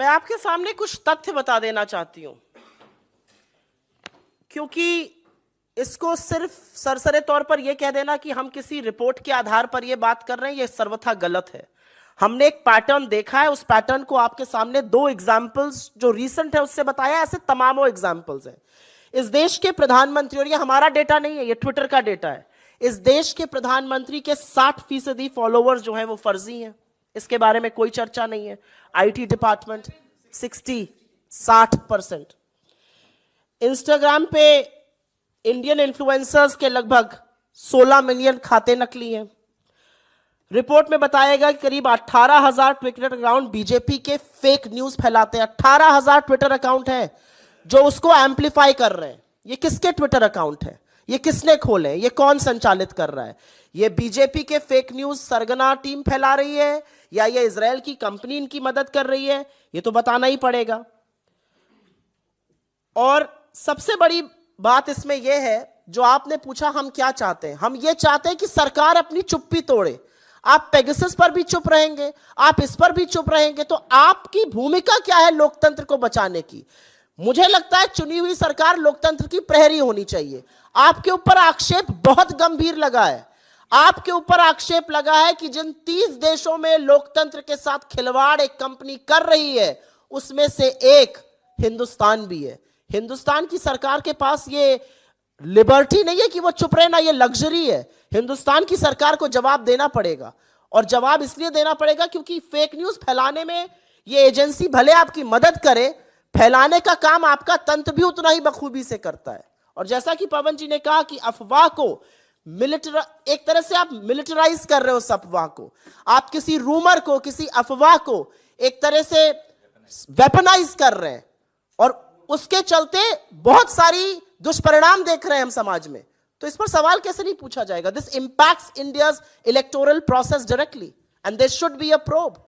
मैं आपके सामने कुछ तथ्य बता देना चाहती हूं, क्योंकि इसको सिर्फ सरसरे तौर पर यह कह देना कि हम किसी रिपोर्ट के आधार पर यह बात कर रहे हैं, यह सर्वथा गलत है। हमने एक पैटर्न देखा है, उस पैटर्न को आपके सामने दो एग्जाम्पल्स जो रीसेंट है उससे बताया, ऐसे तमामों एग्जाम्पल्स हैं। इस देश के प्रधानमंत्री, और ये हमारा डेटा नहीं है, ये ट्विटर का डेटा है, इस देश के प्रधानमंत्री के 60% फॉलोअर्स जो हैं वो फर्जी हैं, इसके बारे में कोई चर्चा नहीं है। IT department 60%। इंस्टाग्राम पे इंडियन इन्फ्लुएंसर्स के लगभग 16 मिलियन खाते नकली हैं। रिपोर्ट में बताया गया कि करीब 18,000 ट्विटर अकाउंट बीजेपी के फेक न्यूज फैलाते हैं। 18,000 ट्विटर अकाउंट हैं जो उसको एम्पलीफाई कर रहे हैं। ये किसके ट्विटर अकाउंट है? ये किसने खोले? ये कौन संचालित कर रहा है? ये बीजेपी के फेक न्यूज सरगना टीम फैला रही है या ये इजराइल की कंपनी इनकी मदद कर रही है? ये तो बताना ही पड़ेगा। और सबसे बड़ी बात इसमें यह है, जो आपने पूछा हम क्या चाहते हैं, हम ये चाहते हैं कि सरकार अपनी चुप्पी तोड़े। आप पेगासस पर भी चुप रहेंगे, आप इस पर भी चुप रहेंगे, तो आपकी भूमिका क्या है लोकतंत्र को बचाने की? मुझे लगता है चुनी हुई सरकार लोकतंत्र की प्रहरी होनी चाहिए। आपके ऊपर आक्षेप बहुत गंभीर लगा है। आपके ऊपर आक्षेप लगा है कि जिन 30 देशों में लोकतंत्र के साथ खिलवाड़ एक कंपनी कर रही है, उसमें से एक हिंदुस्तान भी है। हिंदुस्तान की सरकार के पास ये लिबर्टी नहीं है कि वो चुप रहे ना, ये लग्जरी है। हिंदुस्तान की सरकार को जवाब देना पड़ेगा, और जवाब इसलिए देना पड़ेगा क्योंकि फेक न्यूज फैलाने में ये एजेंसी भले आपकी मदद करे, फैलाने का काम आपका तंत्र भी उतना ही बखूबी से करता है। और जैसा कि पवन जी ने कहा कि अफवाह को एक तरह से आप मिलिटराइज कर रहे हो। उस अफवाह को आप किसी रूमर को, किसी अफवाह को एक तरह से वेपनाइज कर रहे हैं, और उसके चलते बहुत सारी दुष्परिणाम देख रहे हैं हम समाज में। तो इस पर सवाल कैसे नहीं पूछा जाएगा? This impacts India's electoral process directly and there should be a probe.